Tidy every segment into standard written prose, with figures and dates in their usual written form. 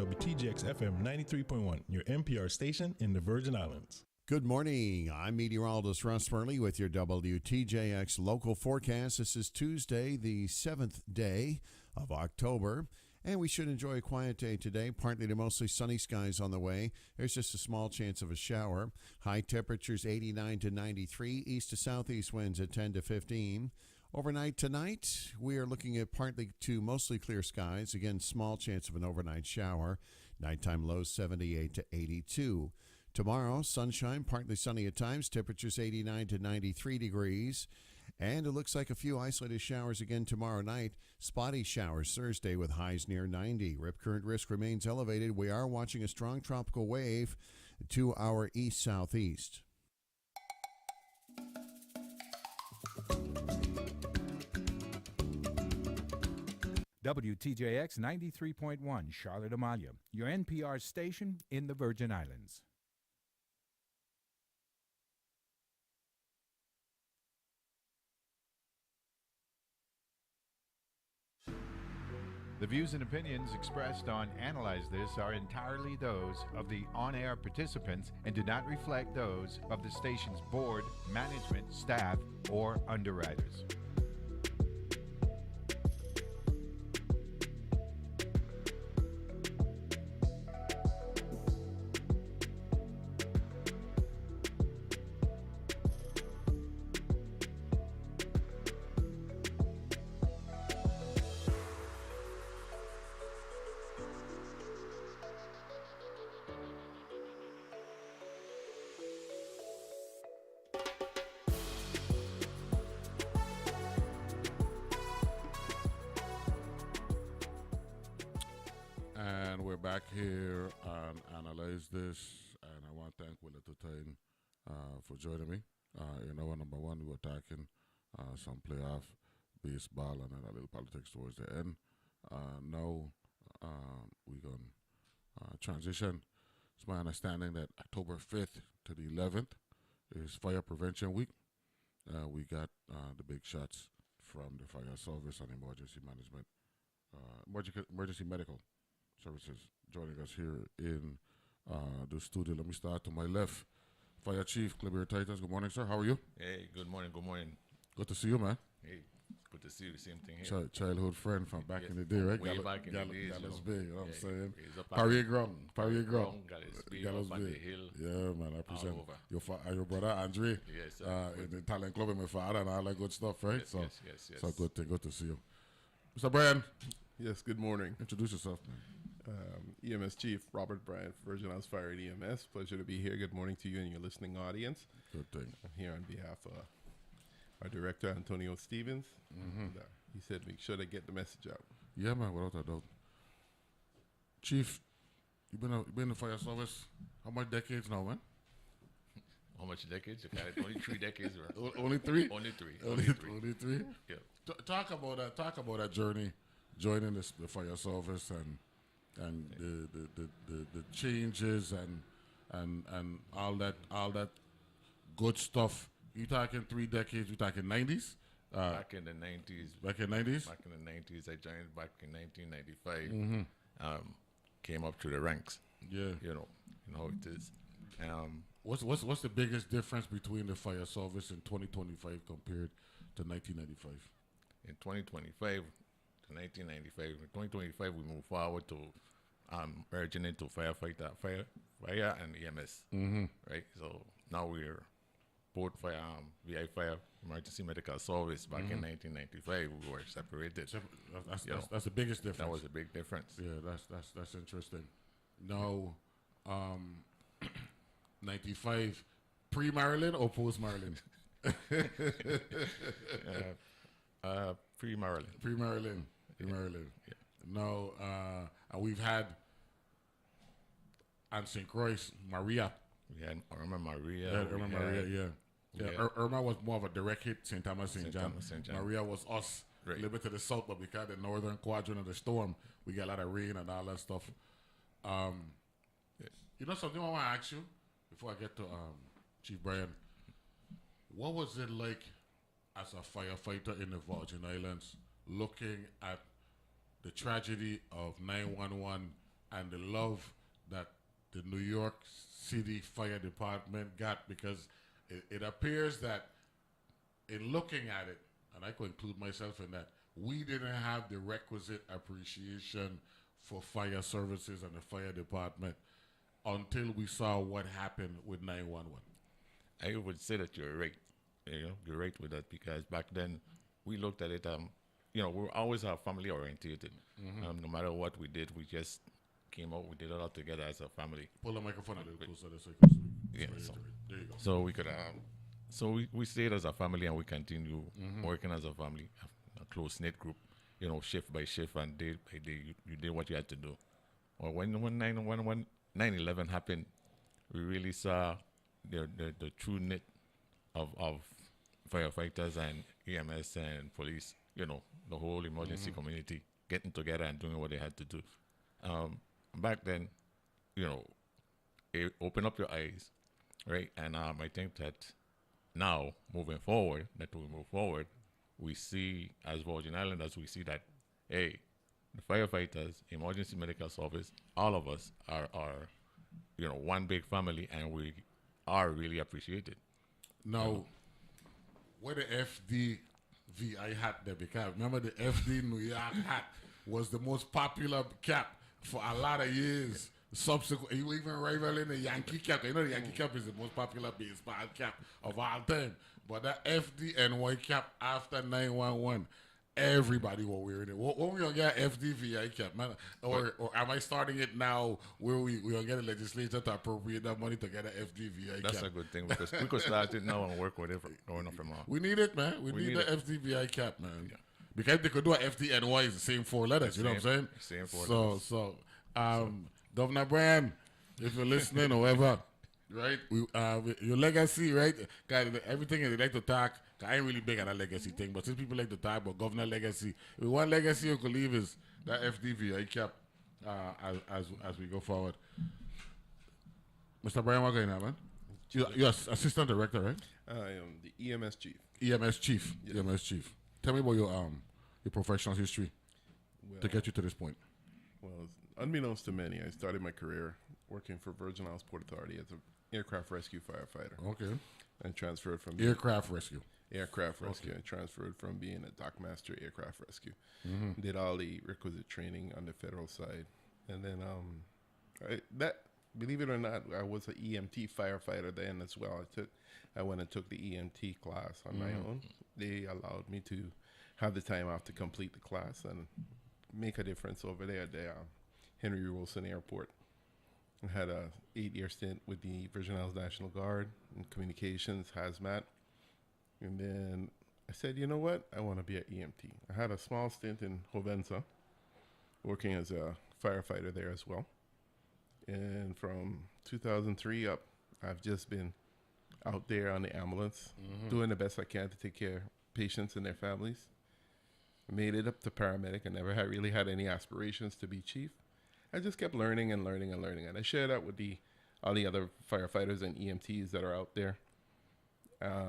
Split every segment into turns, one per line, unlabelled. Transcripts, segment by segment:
WTGX FM 93.1, your NPR station in the Virgin Islands.
Good morning. I'm meteorologist Russ Furley with your WTJX local forecast. This is Tuesday, the 7th day of October, and we should enjoy a quiet day today. Partly to mostly sunny skies on the way. There's just a small chance of a shower. High temperatures 89 to 93, east to southeast winds at 10 to 15. Overnight tonight, we are looking at partly to mostly clear skies. Again, small chance of an overnight shower. Nighttime lows 78 to 82. Tomorrow, sunshine, partly sunny at times, temperatures 89 to 93 degrees. And it looks like a few isolated showers again tomorrow night. Spotty showers Thursday with highs near 90. Rip current risk remains elevated. We are watching a strong tropical wave to our east-southeast.
WTJX 93.1, Charlotte, Amalia, your NPR station in the Virgin Islands.
The views and opinions expressed on Analyze This are entirely those of the on-air participants and do not reflect those of the station's board, management, staff, or underwriters.
And we're back here on Analyze This, and I want to thank Will Tutain for joining me. Number one, we were talking some playoff baseball and then a little politics towards the end. Now we're going to transition. It's my understanding that October 5th to the 11th is Fire Prevention Week. We got the big shots from the fire service and emergency management, emergency medical services joining us here in the studio. Let me start to my left. Fire Chief Klebert Titus. Good morning, sir. How are you?
Hey, good morning. Good morning.
Good to see you, man.
Hey, good to see you. The same thing here.
Childhood friend from back in the day, right?
Way back in the days.
Gallows Bay, you know what I'm saying?
Parry
Ground.
Got his speed up on the hill.
Yeah, man. I present your brother Andre.
Yes, sir.
In the talent club with my father and all that good stuff, right?
Yes.
So good to see you. Mr. Brian.
Yes, good morning.
Introduce yourself, man.
EMS Chief Robert Bryant, Virgin Islands Fire and EMS. Pleasure to be here. Good morning to you and your listening audience.
Good thing.
I'm here on behalf of our director, Antonio Stevens.
Mm-hmm.
And, he said make sure to get the message out.
Yeah, man, without a doubt. Chief, you've been in the fire service how much decades now, man?
How much decades? Only 3 decades. Right?
Only 3?
Only 3.
Only 3?
Yeah.
Talk about that journey, joining the fire service and the changes and all that good stuff. You talking 3 decades? You talking 90s?
Back in the 90s.
Back in the 90s?
Back in the 90s, I joined back in 1995.
Mm-hmm.
Came up through the ranks.
Yeah.
You know how it is.
What's the biggest difference between the fire service in 2025 compared to 1995?
In 2025 to 1995. In 2025, we move forward to merging into fire and EMS.
Mm-hmm.
Right. So now we're both VI fire emergency medical service. Back in 1995, we were separated.
That's the biggest difference.
That was a big difference.
Yeah, that's interesting. Now, 95 pre-Maryland or post-Maryland?
Pre-Maryland.
Pre-Maryland.
Yeah.
Now, and we've had on St. Croix, Maria.
We had Irma Maria.
Yeah. Irma was more of a direct hit, St. Thomas, St. John. Maria was us,
right.
A little bit to the south, but because the northern quadrant of the storm, we got a lot of rain and all that stuff. You know something I want to ask you before I get to Chief Brian? What was it like as a firefighter in the Virgin Islands looking at the tragedy of 911 and the love that the New York City Fire Department got, because it appears that in looking at it, and I could include myself in that, we didn't have the requisite appreciation for fire services and the fire department until we saw what happened with 911.
I would say that you're right. You're right with that, because back then we looked at it. We were always family orientated. No matter what we did, we just came out. We did it all together as a family.
Pull the microphone a little closer so you can speak.
Yeah,
There you go.
so we could. So we stayed as a family, and we continue working as a family, a close knit group. Shift by shift and day by day, you did what you had to do. Well, when 9/11 happened, we really saw the true knit of firefighters and EMS and police. The whole emergency community getting together and doing what they had to do. Back then, it opened up your eyes, right? And I think that now, moving forward, we see, as Virgin Islanders, we see that, hey, the firefighters, emergency medical service, all of us are one big family, and we are really appreciated.
Now, where the FDVI hat there, because remember the FD New York hat was the most popular cap for a lot of years. Subsequent, you even rivaling the Yankee cap. The Yankee cap is the most popular baseball cap of all time. But that FDNY cap after 911, everybody was wearing it. When we gonna get FDVI cap, man? Or am I starting it now where we gonna get a legislature to appropriate that money to get an FDVI cap?
That's a good thing, because we could start it now and work with it going up from now.
We need it, man. We need the FDVI cap, man. Yeah. Because they could do an FDNY, it's the same 4 letters. You know what I'm saying?
Same 4 letters.
Governor Bryan, if you're listening or whatever, right? Your legacy, right? Guys, everything they like to talk. I ain't really big on that legacy thing, but since people like to talk about governor legacy, one legacy you could leave is that FDVI cap as we go forward. Mr. Bryan, what's going on, man? You're assistant director, right?
I am the EMS chief.
EMS chief. Yes. EMS chief. Tell me about your professional history to get you to this point.
Well, unbeknownst to many, I started my career working for Virgin Islands Port Authority as an aircraft rescue firefighter.
Okay.
And transferred from
aircraft rescue.
Aircraft rescue.
Okay.
I transferred from being a dock master aircraft rescue. Did all the requisite training on the federal side, and then believe it or not, I was an EMT firefighter then as well. I went and took the EMT class on my own. They allowed me to have the time off to complete the class and make a difference over there at the Henry Wilson Airport. I had a 8-year stint with the Virgin Islands National Guard in communications, hazmat. And then I said, you know what? I want to be an EMT. I had a small stint in Hovensa, working as a firefighter there as well. And from 2003 up, I've just been out there on the ambulance, doing the best I can to take care of patients and their families. I made it up to paramedic. I never really had any aspirations to be chief. I just kept learning and learning and learning. And I share that with all the other firefighters and EMTs that are out there.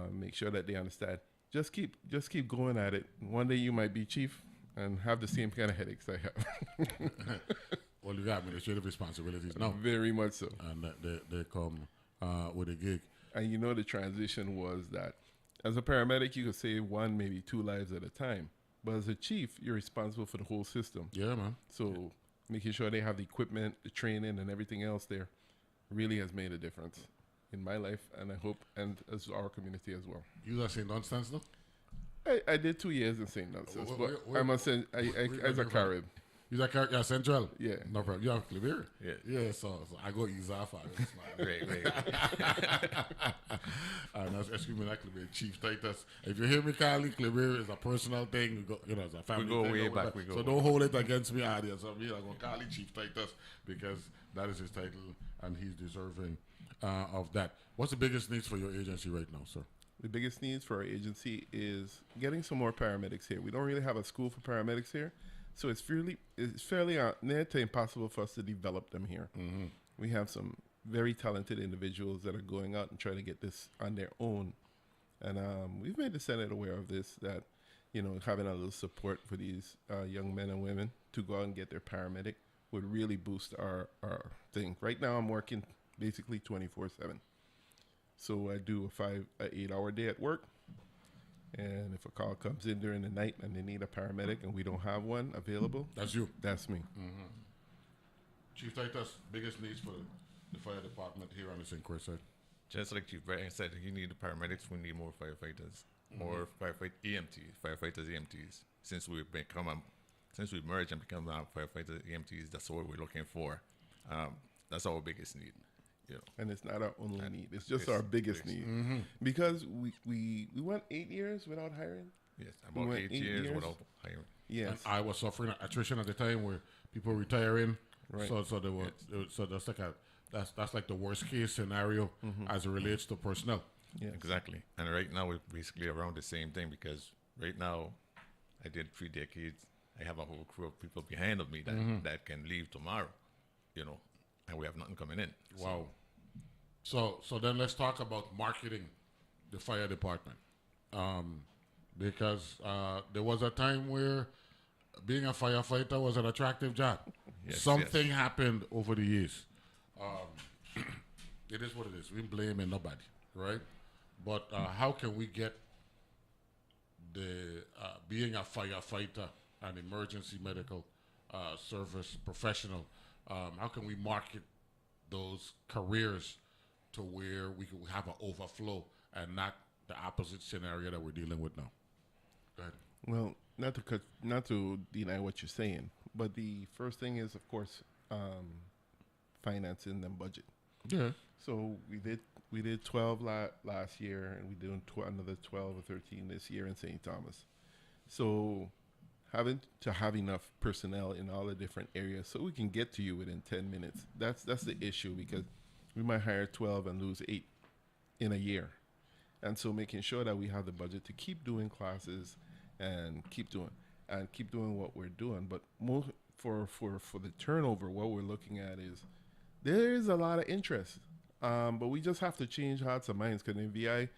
Make sure that they understand. Just keep going at it. One day you might be chief and have the same kind of headaches I have.
Well, you got administrative responsibilities now.
Very much so.
And they come with a gig.
And the transition was that as a paramedic, you could save 1, maybe 2 lives at a time. But as a chief, you're responsible for the whole system.
Yeah, man.
So making sure they have the equipment, the training, and everything else there really has made a difference in my life, and I hope, and as our community as well.
You are St. Dunstan though?
I did 2 years in St. Dunstan, but I must say, as a Carib.
You're Central?
Yeah.
No problem. You have Klebert?
Yeah.
Yeah, so I go ease off on this, man.
Great.
Excuse me, that Klebert Chief Titus. If you hear me calling Klebert, it's a personal thing. It's a family
We go
thing.
way back.
So don't hold it against me, audience. I'm going to call him Chief Titus because that is his title and he's deserving of that. What's the biggest needs for your agency right now, sir?
The biggest needs for our agency is getting some more paramedics here. We don't really have a school for paramedics here. So it's fairly near to impossible for us to develop them here. We have some very talented individuals that are going out and trying to get this on their own. And we've made the Senate aware of this, that, having a little support for these young men and women to go out and get their paramedic would really boost our thing. Right now, I'm working basically 24/7. So I do a 8-hour day at work. And if a call comes in during the night and they need a paramedic and we don't have one available,
That's you.
that's me.
Chief Titus, biggest needs for the fire department here on the St. Croix side.
Just like Chief Brian said, you need the paramedics. We need more firefighters, more firefighters, EMTs. Since we merged and become firefighters, EMTs, that's what we're looking for. That's our biggest need. You know.
And it's not our only need. It's just our biggest need. Because we went 8 years without hiring.
Yes, about 8 years without hiring.
Yes.
And I was suffering attrition at the time where people retiring.
Right.
So they were, so that's like that's like the worst case scenario as it relates to personnel.
Yes.
Exactly. And right now we're basically around the same thing, because right now I did 3 decades. I have a whole crew of people behind of me that can leave tomorrow, you know, and we have nothing coming in.
Wow. So then let's talk about marketing the fire department, because there was a time where being a firefighter was an attractive job.
Yes,
Something happened over the years. It is what it is. We blaming nobody, right? But how can we get the being a firefighter, an emergency medical service professional, how can we market those careers to where we can have an overflow and not the opposite scenario that we're dealing with now? Go ahead.
Well, not to deny what you're saying, but the first thing is, of course, financing the budget.
Yeah.
So we did 12 last year, and we doing another 12 or 13 this year in St. Thomas. So having to have enough personnel in all the different areas so we can get to you within 10 minutes. That's the issue, because we might hire 12 and lose 8 in a year. And so making sure that we have the budget to keep doing classes and keep doing what we're doing. But more for the turnover, what we're looking at is there is a lot of interest. But we just have to change hearts and minds, because in VI,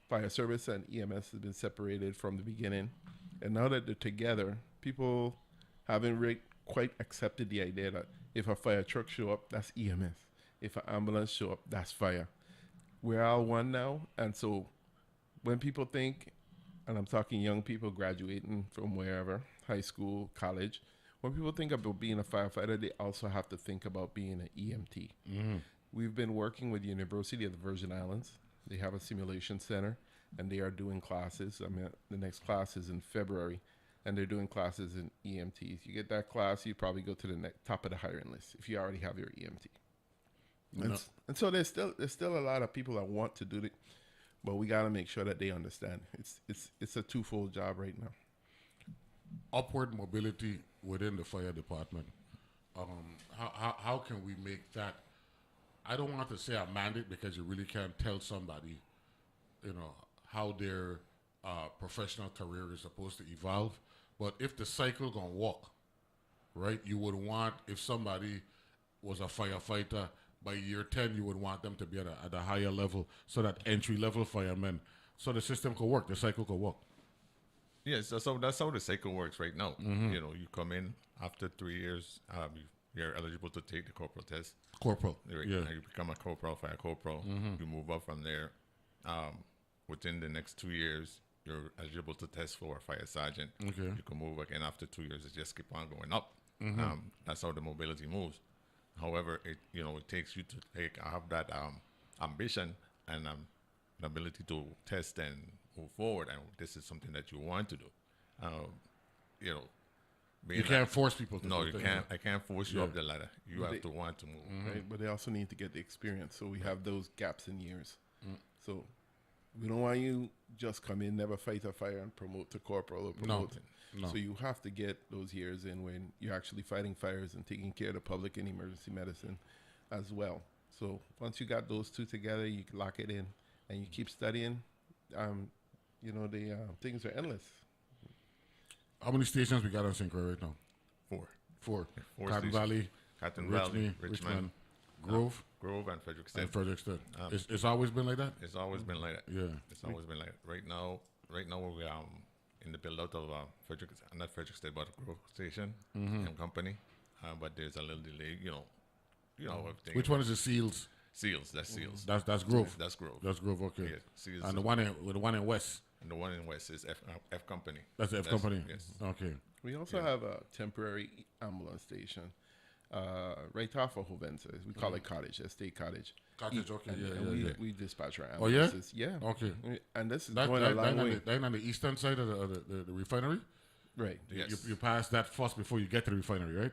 fire service and EMS has been separated from the beginning. And now that they're together, people haven't quite accepted the idea that if a fire truck show up, that's EMS. If an ambulance show up, that's fire. We're all one now. And so when people think, and I'm talking young people graduating from wherever, high school, college, when people think about being a firefighter, they also have to think about being an EMT. We've been working with the University of the Virgin Islands. They have a simulation center, and they are doing classes. I mean, the next class is in February, and they're doing classes in EMTs. You get that class, you probably go to the top of the hiring list if you already have your EMT. And so there's still a lot of people that want to do it, but we got to make sure that they understand. It's a twofold job right now.
Upward mobility within the fire department. How can we make that? I don't want to say a mandate, because you really can't tell somebody, how their professional career is supposed to evolve. But if the cycle gonna walk, right, you would want, if somebody was a firefighter, by year 10, you would want them to be at a higher level, so that entry-level firemen, so the system could work, the cycle could work.
Yes, so that's how the cycle works right now. You know, you come in after 3 years, you're eligible to take the corporal test.
Corporal,
Right?
yeah.
You become a corporal, fire corporal. You move up from there. Within the next 2 years, you're eligible to test for a fire sergeant.
Okay.
You can move again after 2 years. It just keep on going up. That's how the mobility moves. However, it takes you to have that ambition and the ability to test and move forward. And this is something that you want to do.
You can't force people to
No,
do
you
things.
can't. I can't force you up the ladder. You
But
have to want to move.
Right? But they also need to get the experience. So we have those gaps in years. So we don't want you just come in, never fight a fire, and promote to corporal or promote.
No.
So you have to get those years in when you're actually fighting fires and taking care of the public in emergency medicine as well. So once you got those two together, you lock it in and you keep studying. The things are endless.
How many stations we got on St. Croix right now?
4.
4.
Four
Cotton
stations.
Valley,
Cotton Valley,
Richmond, Grove,
Grove, and Frederickston.
and Frederickston. It's always been like that?
It's always been like that.
Yeah.
It's always been like that. Right now we're in the build out of not Frederickston, but Grove Station and Company. but there's a little delay. Everything.
Which one is the Seals?
Seals? That's Seals.
That's Grove.
That's Grove.
That's Grove. Okay.
Yeah, Seals.
And the one in West.
And the one in West is F Company.
That's F Company.
Yes.
Okay.
We also have a temporary ambulance station right off of Jovenses. We call it Cottage, Estate Cottage.
Cottage. Okay.
And we dispatch our
Oh yeah.
ambulances. Yeah.
Okay.
And this is
That
going a long way.
on the eastern side of the refinery.
Right.
Yes.
You pass that first before you get to the refinery, right?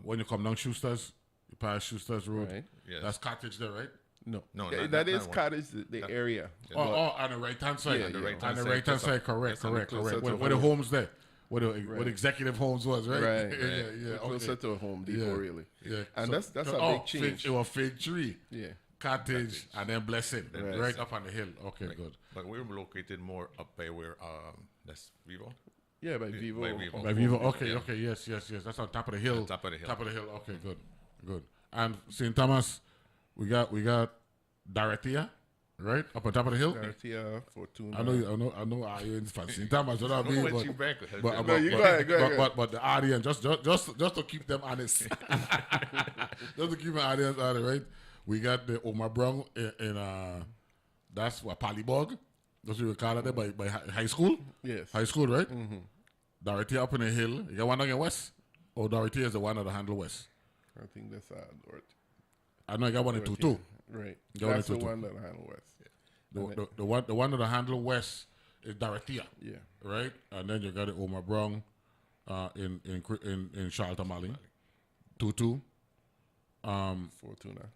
When you come down Schuster's, you pass Schuster's Road.
Right.
Yes.
That's Cottage there, right?
No.
No,
That is
one.
Cottage, the area.
Yeah.
On the right hand side.
Yeah,
On the
yeah.
right-hand
On the
side,
right hand
closer.
side, correct.
closer to
Where the
home.
homes there. Where the executive homes was, right?
Right.
Yeah.
Closer
Okay.
to a Home Depot,
Yeah.
really.
Yeah.
And
So-
that's a big change.
It was Fig Tree,
Yeah.
Cottage, and then Blessing,
Then
right
Blessing.
up on the hill. Okay,
Right.
good.
But we're located more up by where that's Vivo.
Yeah, by Vivo.
by Vivo.
By Vivo, okay,
Yeah.
okay, yes. That's on top of the hill.
On top of the hill.
Top of the hill. Okay, good. And St. Thomas, we got Dorothea, right up on top of the hill.
Dorothea, Fortuna.
I know you're in St. Thomas. You know what I mean?
What
But-
you back with?
But,
No, you go ahead.
but the audience, just to keep them honest, just to keep my audience honest, right? We got the Omar Brown in that's what Polybog. That's what we call it there by high school.
Yes.
High school, right? Mm-hmm. Dorothy up in the hill. You got one down in West. Or Dorothy is the one at the handle West.
I think that's Dorothy.
I know you got one in
Dorothea.
2-2.
Right.
Go on
That's the
to-
one that handle West.
The one at the handle West is Dorothea.
Yeah.
Right, and then you got the Omar Brown in Charlton Mali, 2-2.
Fortuna.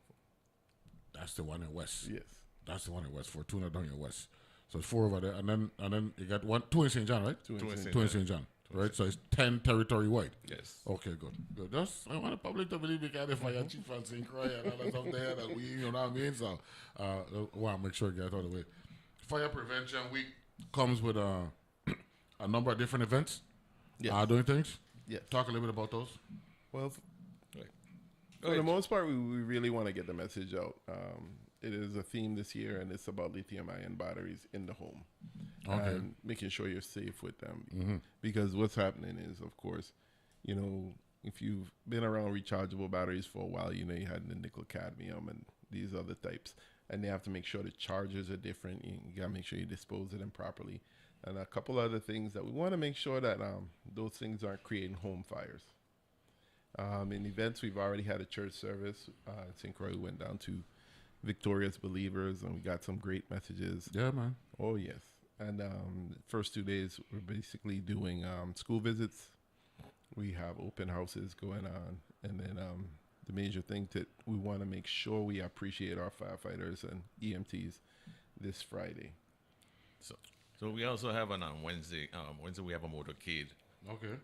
That's the one in West.
Yes.
That's the one in West. Fortuna down in West. So it's 4 over there, and then you got 2 in St. John, right?
Two in St.
Two in St. John, right? So it's 10 territory wide.
Yes.
Okay, good. Just I want the public to believe we got the fire chief and St. Croix and all that stuff there that we, you know what I mean. So I want to make sure I get it out of the way. Fire Prevention Week comes with a number of different events.
Yes.
Doing things.
Yes.
Talk a little bit about those.
Well,
Right.
for the most part, we really want to get the message out. It is a theme this year, and it's about lithium-ion batteries in the home.
Okay.
And making sure you're safe with them. Because what's happening is, of course, if you've been around rechargeable batteries for a while, you had the nickel cadmium and these other types. And they have to make sure the chargers are different. You got to make sure you dispose of them properly. And a couple other things that we want to make sure that those things aren't creating home fires. In events, we've already had a church service. St. Croix went down to Victorious Believers, and we got some great messages.
Yeah, man.
Oh, yes. And first 2 days, we're basically doing school visits. We have open houses going on. And then the major thing that we want to make sure we appreciate our firefighters and EMTs this Friday.
So we also have on Wednesday. Wednesday we have a motorcade.
Okay.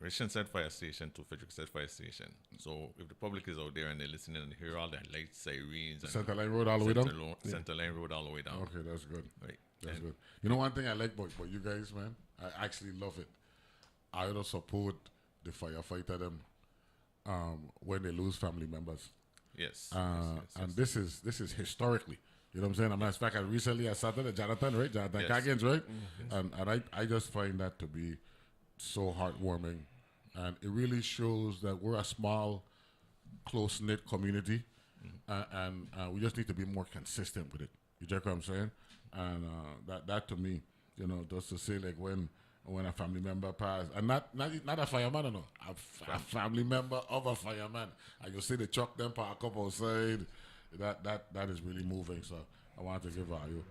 Christiansted Fire Station to Fredericksted Fire Station. So if the public is out there and they're listening and hear all the lights, sirens, and
Center Line Road all the way down.
Center Line Road all the way down.
Okay, that's good.
Right.
That's
And-
good. You know one thing I like about you guys, man? I actually love it. I don't support the firefighter them when they lose family members.
Yes.
And this is historically. You know what I'm saying? As fact, recently I started Jonathan, right? Jonathan
Yes.
Caggins, right? And I just find that to be so heartwarming. And it really shows that we're a small, close-knit community. And we just need to be more consistent with it. You check what I'm saying? And that to me, just to say like when a family member passed, and not a fireman, no, a family member of a fireman, and you see the truck them park up outside, that is really moving. So I want to give you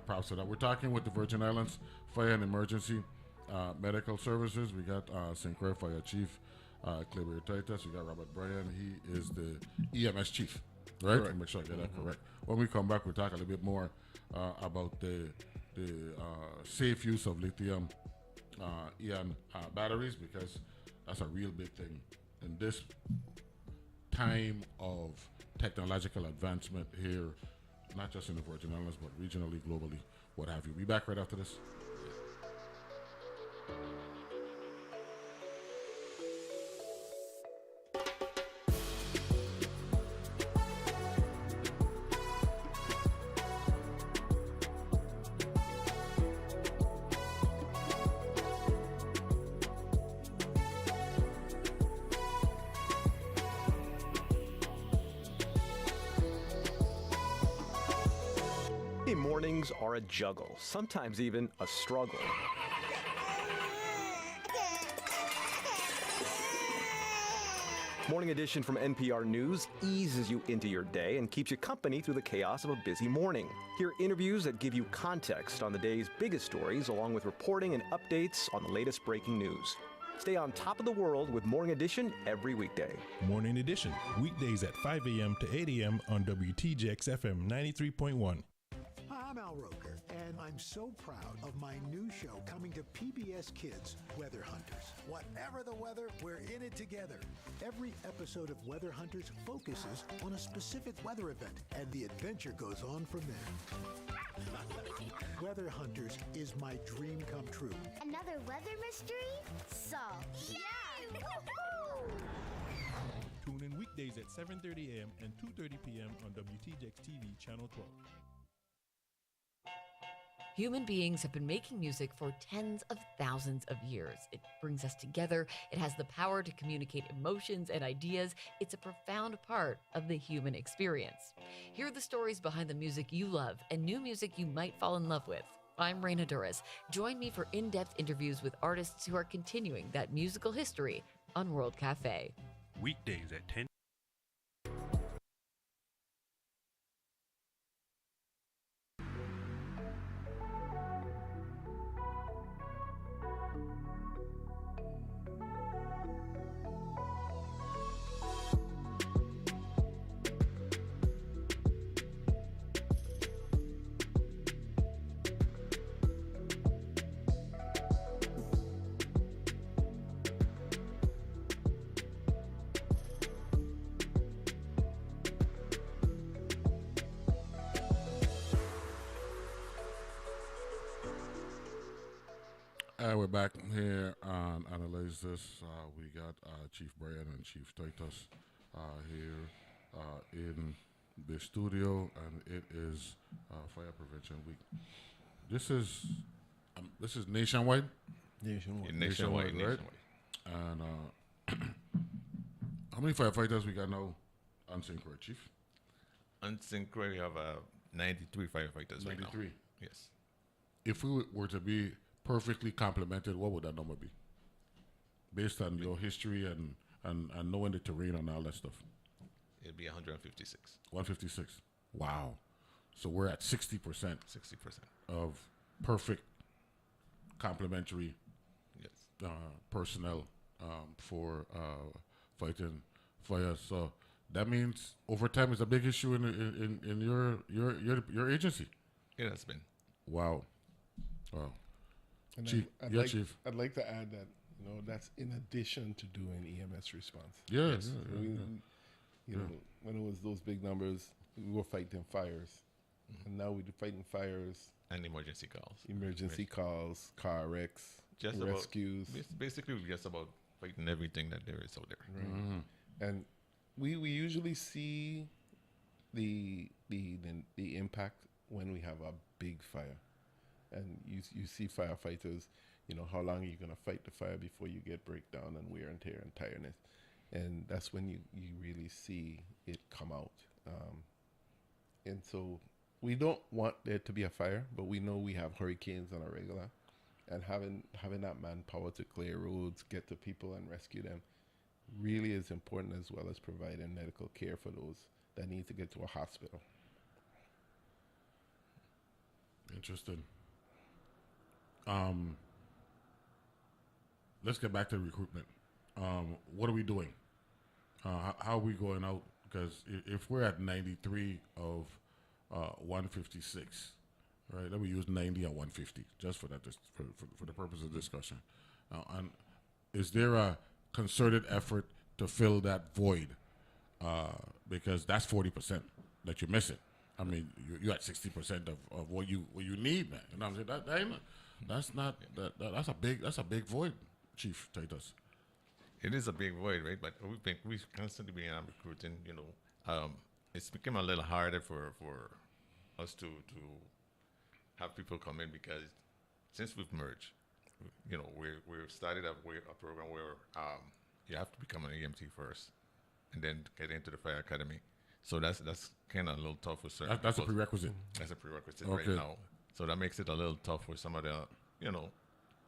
props to that. We're talking with the Virgin Islands Fire and Emergency Medical Services. We got St. Croix Fire Chief Klebert Titus. We got Robert Bryan. He is the EMS Chief, right?
Correct.
Make sure I get that correct. When we come back, we'll talk a little bit more about the safe use of lithium ion batteries, because that's a real big thing in this time of technological advancement here, not just in the Virgin Islands, but regionally, globally, what have you. Be back right after this.
Sunday mornings are a juggle, sometimes even a struggle. Morning Edition from NPR News eases you into your day and keeps you company through the chaos of a busy morning. Hear interviews that give you context on the day's biggest stories, along with reporting and updates on the latest breaking news. Stay on top of the world with Morning Edition every weekday.
Morning Edition, weekdays at 5 a.m. to 8 a.m. on WTJX FM 93.1.
Hi, I'm Al Roker, and I'm so proud of my new show coming to PBS Kids, Weather Hunters. Whatever the weather, we're in it together. Every episode of Weather Hunters focuses on a specific weather event, and the adventure goes on from there. Weather Hunters is my dream come true.
Another weather mystery solved. Yeah!
Tune in weekdays at 7:30 a.m. and 2:30 p.m. on WTJX TV Channel 12.
Human beings have been making music for tens of thousands of years. It brings us together. It has the power to communicate emotions and ideas. It's a profound part of the human experience. Hear the stories behind the music you love and new music you might fall in love with. I'm Raina Duras. Join me for in-depth interviews with artists who are continuing that musical history on World Cafe.
Weekdays at 10.
We're back here on Analyze This. We got Chief Brian and Chief Titus here in the studio, and it is Fire Prevention Week. This is nationwide?
Nationwide,
right? And how many firefighters we got now on St. Croix, Chief?
On St. Croix, we have 93 firefighters right now.
93?
Yes.
If we were to be perfectly complemented, what would that number be? Based on your history and knowing the terrain and all that stuff.
It'd be 156.
156. Wow. So we're at 60%.
60%.
Of perfect complementary personnel for fighting fires. So that means overtime is a big issue in your agency.
It has been.
Wow. Wow.
And
Chief, Chief.
I'd like to add that that's in addition to doing EMS response.
Yes.
When it was those big numbers, we were fighting fires, and now we're fighting fires
and emergency calls.
Emergency calls, car wrecks, rescues.
Basically, we're just about fighting everything that there is out there.
Right. Mm-hmm. And we usually see the impact when we have a big fire. And you see firefighters, how long are you going to fight the fire before you get breakdown and wear and tear and tiredness? And that's when you really see it come out. And so we don't want there to be a fire, but we know we have hurricanes on a regular. And having that manpower to clear roads, get to people and rescue them really is important, as well as providing medical care for those that need to get to a hospital.
Interesting. Let's get back to recruitment. What are we doing? How are we going out? Because if we're at 93 of 156, right? Let me use 90 and 150 just for that, for the purpose of discussion. And is there a concerted effort to fill that void? Because that's 40% that you're missing. I mean, you're at 60% of what you need, man. You know what I'm saying? That's a big void, Chief Titus.
It is a big void, right? But we constantly been recruiting. It's become a little harder for us to have people come in, because since we've merged, we've started a program where you have to become an EMT first, and then get into the fire academy. So that's kind of a little tough for certain.
That's a
people.
prerequisite.
That's a prerequisite
Okay.
right now. So that makes it a little tough for some of the,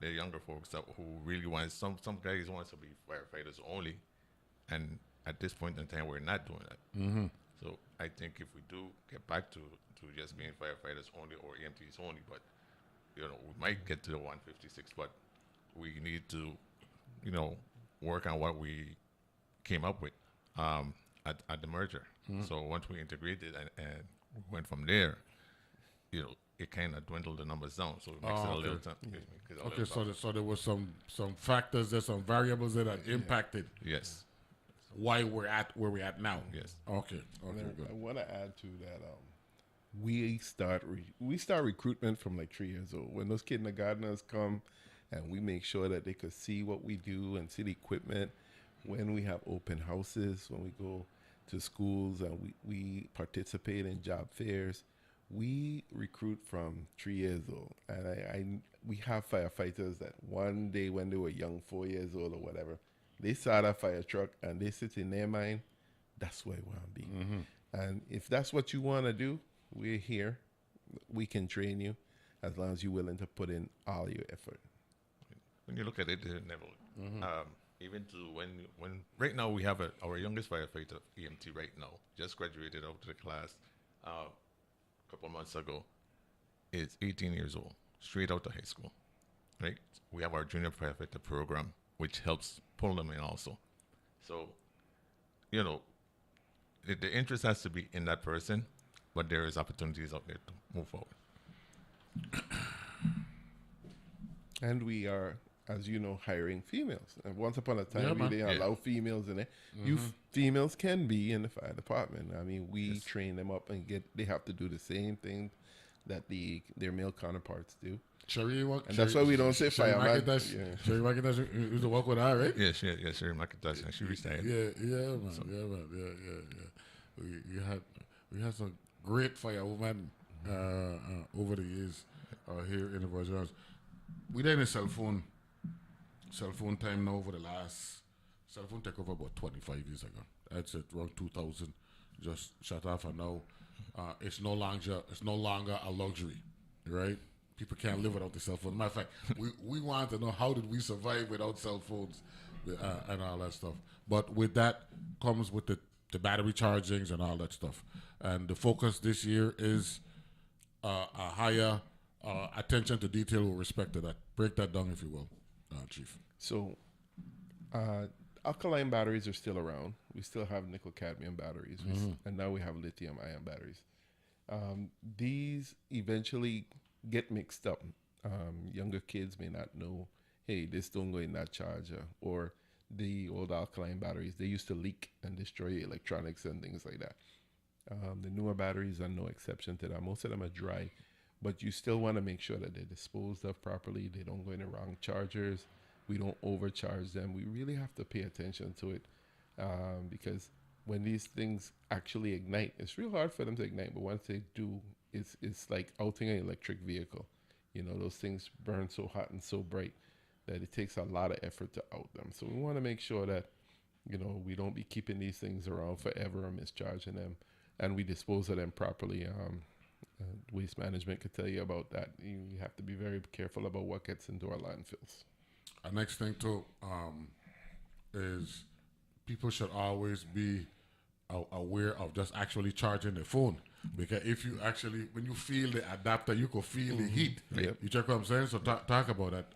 the younger folks who really want, some guys want to be firefighters only. And at this point in time, we're not doing that.
Mm-hmm.
So I think if we do get back to just being firefighters only or EMTs only, but, we might get to the 156, but we need to, work on what we came up with at the merger. So once we integrated and went from there, it kind of dwindled the numbers down. So it makes it a little tough.
Okay, so there was some factors, there's some variables that impacted.
Yes.
Why we're at where we're at now.
Yes.
Okay. Good.
I want to add to that. We start recruitment from like 3 years old. When those kindergartners come, and we make sure that they could see what we do and see the equipment. When we have open houses, when we go to schools and we participate in job fairs, we recruit from 3 years old. And we have firefighters that one day when they were young, 4 years old or whatever, they saw that fire truck and they sit in their mind, that's where I want to be. And if that's what you want to do, we're here. We can train you as long as you're willing to put in all your effort.
When you look at it, Neville, even to when right now we have our youngest firefighter, EMT right now, just graduated out of the class a couple months ago, is 18 years old, straight out of high school, right? We have our junior firefighter program, which helps pull them in also. So, the interest has to be in that person, but there is opportunities out there to move forward.
And we are, as you know, hiring females. And once upon a time, we didn't allow females in it. Females can be in the fire department. I mean, we train them up and they have to do the same thing that their male counterparts do. And that's why we don't say fireman.
Sherry McIntosh used to work with her, right?
Yeah, Sherry McIntosh, and she retired.
Yeah. We had some great firewomen over the years here in the Virgin Islands. We did a cell phone time now over the last cell phone take over about 25 years ago. That's it, around 2000, just shut off, and now it's no longer a luxury, right? People can't live without the cell phone. Matter of fact, we want to know how did we survive without cell phones and all that stuff. But with that comes with the battery chargings and all that stuff. And the focus this year is a higher attention to detail with respect to that. Break that down, if you will, Chief.
So, alkaline batteries are still around. We still have nickel cadmium batteries, and now we have lithium ion batteries. These eventually get mixed up. Younger kids may not know, hey, this don't go in that charger, or the old alkaline batteries, they used to leak and destroy electronics and things like that. The newer batteries are no exception to that. Most of them are dry, but you still want to make sure that they're disposed of properly. They don't go in the wrong chargers. We don't overcharge them. We really have to pay attention to it because when these things actually ignite, it's real hard for them to ignite, but once they do, it's like outing an electric vehicle. Those things burn so hot and so bright that it takes a lot of effort to out them. So we want to make sure that, we don't be keeping these things around forever or mischarging them, and we dispose of them properly. Waste management could tell you about that. You have to be very careful about what gets into our landfills.
Next thing too is people should always be aware of just actually charging the phone, because if you actually, when you feel the adapter, you can feel the heat.
Yep.
You check what I'm saying? So talk about that.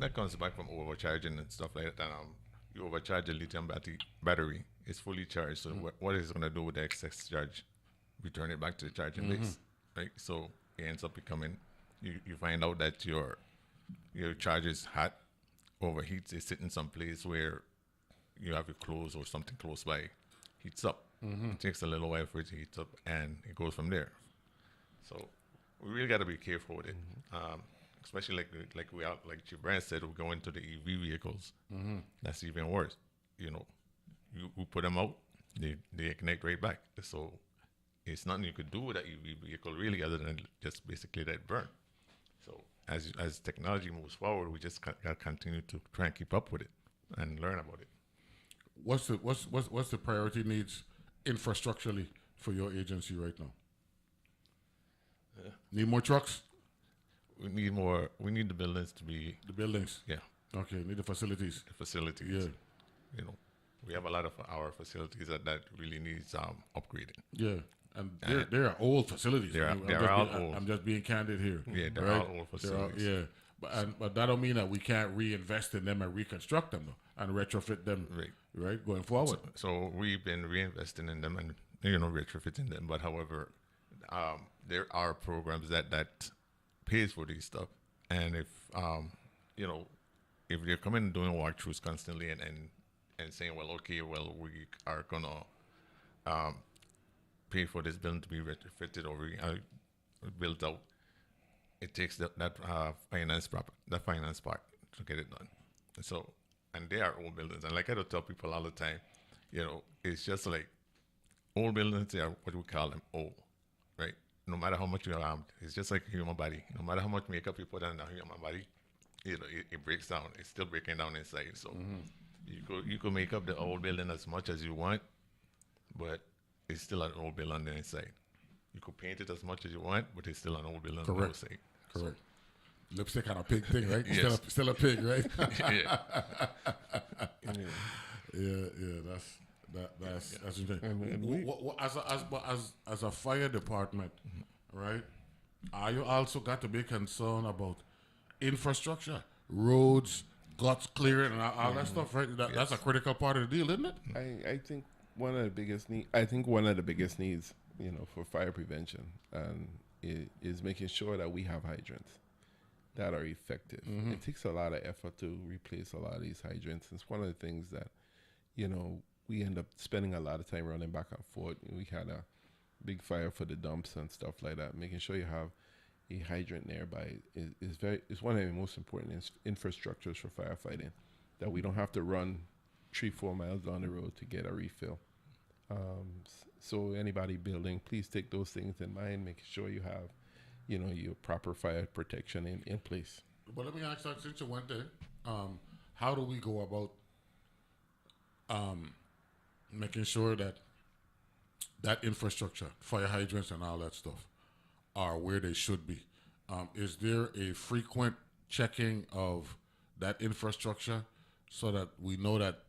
That comes back from overcharging and stuff like that. You overcharge the lithium battery. It's fully charged. So what is it going to do with the excess charge? Return it back to the charging base, right? So it ends up becoming, you find out that your charger is hot, overheats. It's sitting someplace where you have your clothes or something close by, heats up. It takes a little while for it to heat up, and it goes from there. So we really got to be careful with it, especially like Chief Brand said, we go into the EV vehicles. That's even worse. You put them out, they ignite right back. So it's nothing you could do with that EV vehicle really, other than just basically let it burn. So as technology moves forward, we just got to continue to try and keep up with it and learn about it.
What's the priority needs infrastructurally for your agency right now? Need more trucks?
We need more. We need the buildings to be.
The buildings?
Yeah.
Okay, need the facilities.
The facilities.
Yeah.
You know, we have a lot of our facilities that really needs upgrading.
Yeah. And they're old facilities.
They're all old.
I'm just being candid here.
Yeah, they're all old facilities.
But that don't mean that we can't reinvest in them and reconstruct them though, and retrofit them right going forward.
So we've been reinvesting in them and retrofitting them. But however, there are programs that pays for these stuff. And if if they're coming and doing walkthroughs constantly and saying, we are gonna pay for this building to be retrofitted or built out, it takes that finance part to get it done. So, and they are old buildings. And like I don't tell people all the time, it's just like old buildings, they are what we call them, old, right? No matter how much you are, it's just like a human body. No matter how much makeup you put on a human body, it breaks down. It's still breaking down inside. So you could make up the old building as much as you want, but it's still an old building on the inside. You could paint it as much as you want, but it's still an old building on the outside.
Correct. Lipstick on a pig thing, right?
Yes.
Still a pig, right?
Yeah.
That's interesting. As a fire department, right? Are you also got to be concerned about infrastructure, roads, guts clearing, and all that stuff, right? That's a critical part of the deal, isn't it?
I think one of the biggest needs, for fire prevention, is making sure that we have hydrants that are effective. It takes a lot of effort to replace a lot of these hydrants. It's one of the things that, we end up spending a lot of time running back and forth. We had a big fire for the dumps and stuff like that. Making sure you have a hydrant nearby is one of the most important infrastructures for firefighting, that we don't have to run 3-4 miles down the road to get a refill. So anybody building, please take those things in mind, making sure you have, your proper fire protection in place.
But let me ask that, since you went there, how do we go about making sure that infrastructure, fire hydrants and all that stuff, are where they should be? Is there a frequent checking of that infrastructure so that we know that,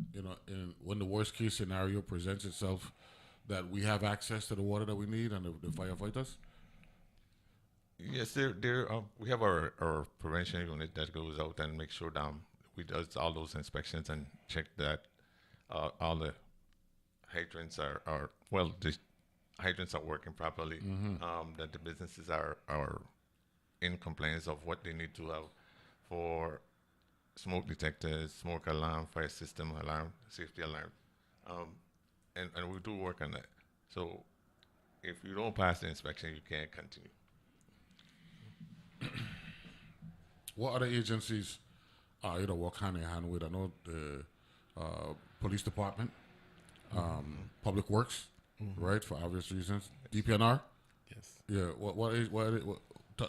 when the worst case scenario presents itself, that we have access to the water that we need and the firefighters?
Yes, we have our prevention unit that goes out and makes sure that we does all those inspections and check that all the hydrants the hydrants are working properly, that the businesses are in compliance of what they need to have for smoke detectors, smoke alarm, fire system alarm, safety alarm. And we do work on that. So if you don't pass the inspection, you can't continue.
What other agencies work hand in hand with? I know the police department, public works, right, for obvious reasons. DPNR?
Yes.
Yeah.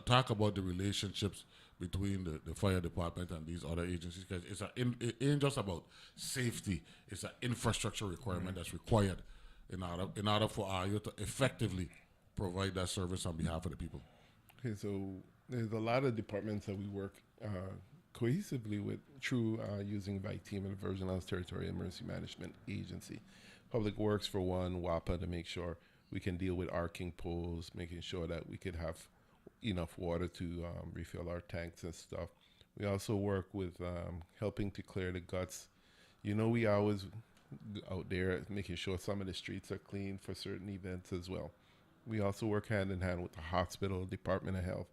Talk about the relationships between the fire department and these other agencies, because it ain't just about safety. It's an infrastructure requirement that's required in order for you to effectively provide that service on behalf of the people.
Okay, so there's a lot of departments that we work cohesively with through using VITEM and the Virgin Islands Territory Emergency Management Agency. Public Works, for one, WAPA, to make sure we can deal with arcing poles, making sure that we could have enough water to refill our tanks and stuff. We also work with helping to clear the guts. We always out there making sure some of the streets are clean for certain events as well. We also work hand in hand with the hospital, Department of Health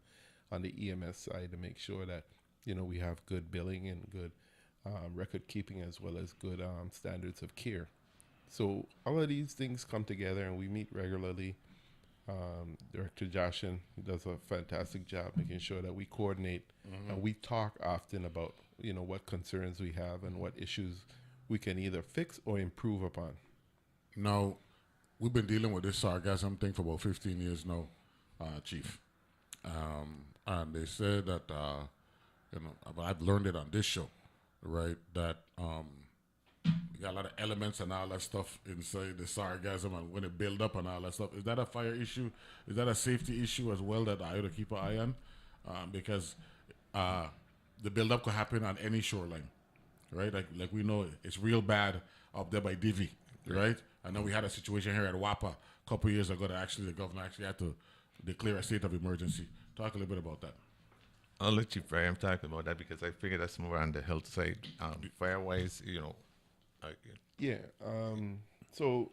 on the EMS side to make sure that, we have good billing and good record keeping, as well as good standards of care. So all of these things come together and we meet regularly. Director Joshin does a fantastic job making sure that we coordinate and we talk often about, what concerns we have and what issues we can either fix or improve upon.
Now, we've been dealing with this sargassum thing for about 15 years now, Chief. And they said that, but I've learned it on this show, right, that, you got a lot of elements and all that stuff inside the sargassum, and when it build up and all that stuff. Is that a fire issue? Is that a safety issue as well that I ought to keep an eye on? Because the build up could happen on any shoreline, right? Like we know it's real bad up there by Divi, right? I know we had a situation here at WAPA a couple years ago that actually the governor actually had to declare a state of emergency. Talk a little bit about that.
I'll let you Fire talk about that because I figure that's more on the health side. Fire-wise,
So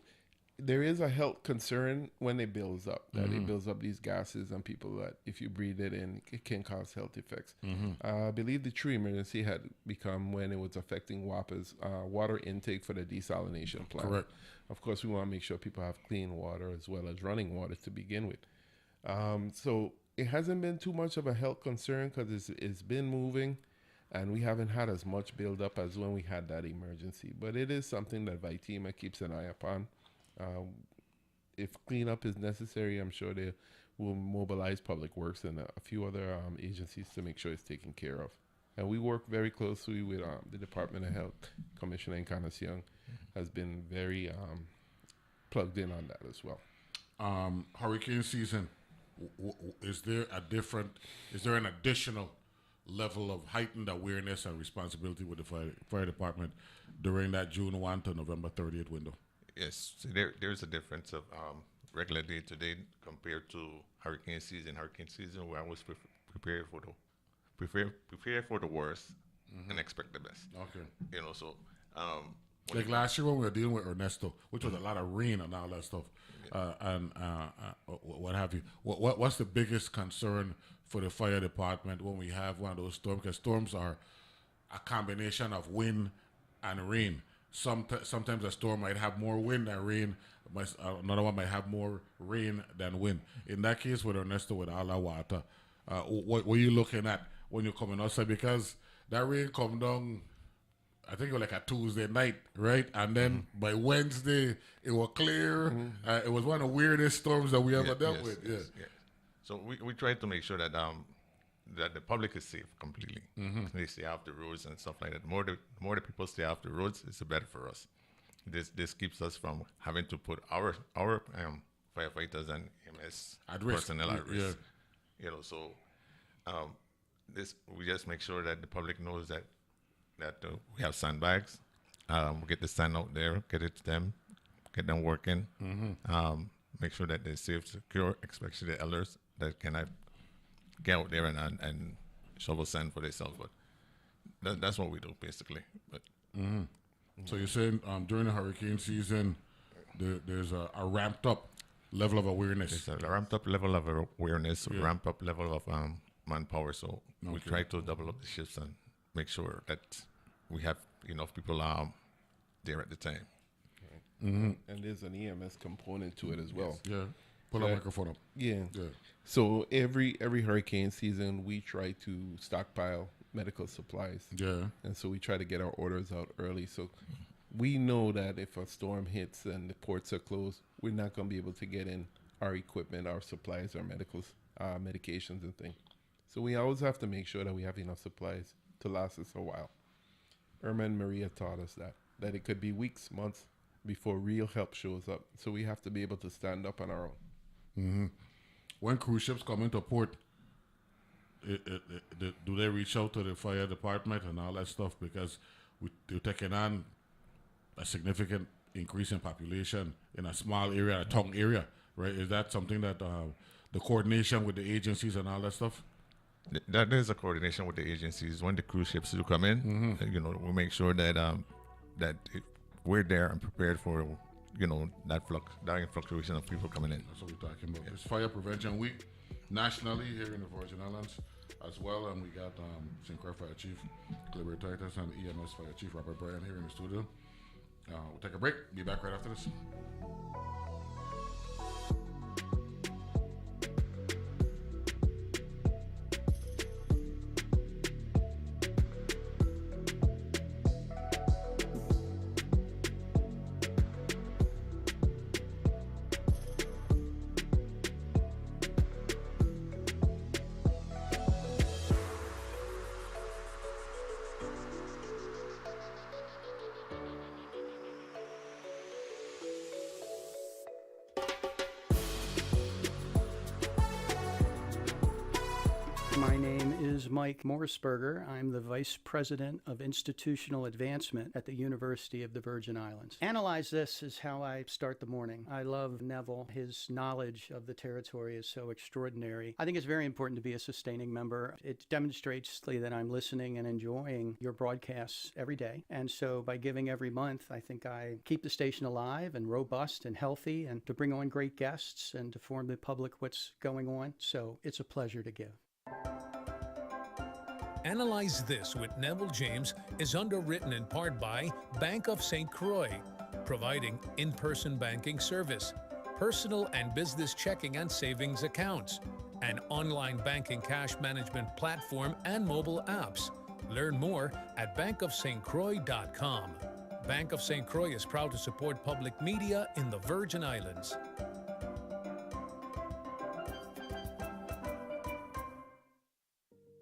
there is a health concern when it builds up, that it builds up these gases and people that if you breathe it in, it can cause health effects. I believe the true emergency had become when it was affecting WAPA's water intake for the desalination plant.
Correct.
Of course, we want to make sure people have clean water as well as running water to begin with. So it hasn't been too much of a health concern because it's been moving and we haven't had as much build up as when we had that emergency. But it is something that VITEMA keeps an eye upon. If cleanup is necessary, I'm sure they will mobilize Public Works and a few other agencies to make sure it's taken care of. And we work very closely with the Department of Health. Commissioner Encarnacion has been very plugged in on that as well.
Hurricane season, is there an additional level of heightened awareness and responsibility with the fire department during that June 1 to November 30th window?
yes, so there's a difference of regular day-to-day compared to hurricane season. Hurricane season, we always prepare for the worst and expect the best.
Okay.
So
like last year when we were dealing with Ernesto, which was a lot of rain and all that stuff, and what have you. What's the biggest concern for the fire department when we have one of those storms? Because storms are a combination of wind and rain. Sometimes a storm might have more wind than rain. Another one might have more rain than wind. In that case, with Ernesto, with all that water, what were you looking at when you're coming outside? Because that rain come down, I think it was like a Tuesday night, right? And then by Wednesday, it was clear. It was one of the weirdest storms that we ever dealt with. Yes.
So we try to make sure that that the public is safe completely. They stay off the roads and stuff like that. The more the people stay off the roads, it's better for us. This keeps us from having to put our firefighters and EMS personnel at risk. So we just make sure that the public knows that we have sandbags. We get the sand out there, get it to them, get them working. Make sure that they're safe, secure, especially the elders that cannot get out there and shovel sand for themselves. But that's what we do basically. But
so you're saying during the hurricane season, there's a ramped up level of awareness.
There's a ramped up level of awareness, ramped up level of manpower. So we try to double up the shifts and make sure that we have enough people there at the time.
And there's an EMS component to it as well.
Yeah. Pull that microphone up.
Yeah. So every hurricane season, we try to stockpile medical supplies.
Yeah.
And so we try to get our orders out early. So we know that if a storm hits and the ports are closed, we're not going to be able to get in our equipment, our supplies, our medications and things. So we always have to make sure that we have enough supplies to last us a while. Irma and Maria taught us that it could be weeks, months before real help shows up. So we have to be able to stand up on our own.
When cruise ships come into port, do they reach out to the fire department and all that stuff? Because they're taking on a significant increase in population in a small area, a town area, right? Is that something that the coordination with the agencies and all that stuff?
That is a coordination with the agencies. When the cruise ships do come in, we make sure that we're there and prepared for that fluctuation of people coming in.
That's what we're talking about. It's Fire Prevention Week nationally here in the Virgin Islands as well, and we got St. Croix Fire Chief Klebert Titus and EMS Fire Chief Robert Bryan here in the studio. We'll take a break. Be back right after this.
is Mike Morrisberger. I'm the Vice President of Institutional Advancement at the University of the Virgin Islands. Analyze This is how I start the morning. I love Neville. His knowledge of the territory is so extraordinary. I think it's very important to be a sustaining member. It demonstrates that I'm listening and enjoying your broadcasts every day. And so by giving every month, I think I keep the station alive and robust and healthy, and to bring on great guests and to inform the public what's going on. So it's a pleasure to give.
Analyze This with Neville James is underwritten in part by Bank of St. Croix, providing in-person banking service, personal and business checking and savings accounts, an online banking cash management platform and mobile apps. Learn more at bankofstcroix.com. Bank of St. Croix is proud to support public media in the Virgin Islands.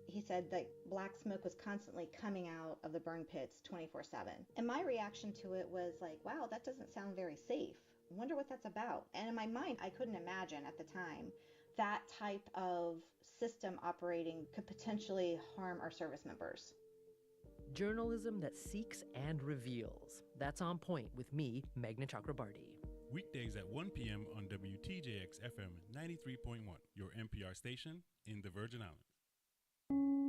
He said that black smoke was constantly coming out of the burn pits 24/7. And my reaction to it was like, wow, that doesn't sound very safe. I wonder what that's about. And in my mind, I couldn't imagine at the time that type of system operating could potentially harm our service members.
Journalism that seeks and reveals. That's On Point with me, Meghna Chakrabarty.
Weekdays at 1 p.m. on WTJX FM 93.1, your NPR station in the Virgin Islands.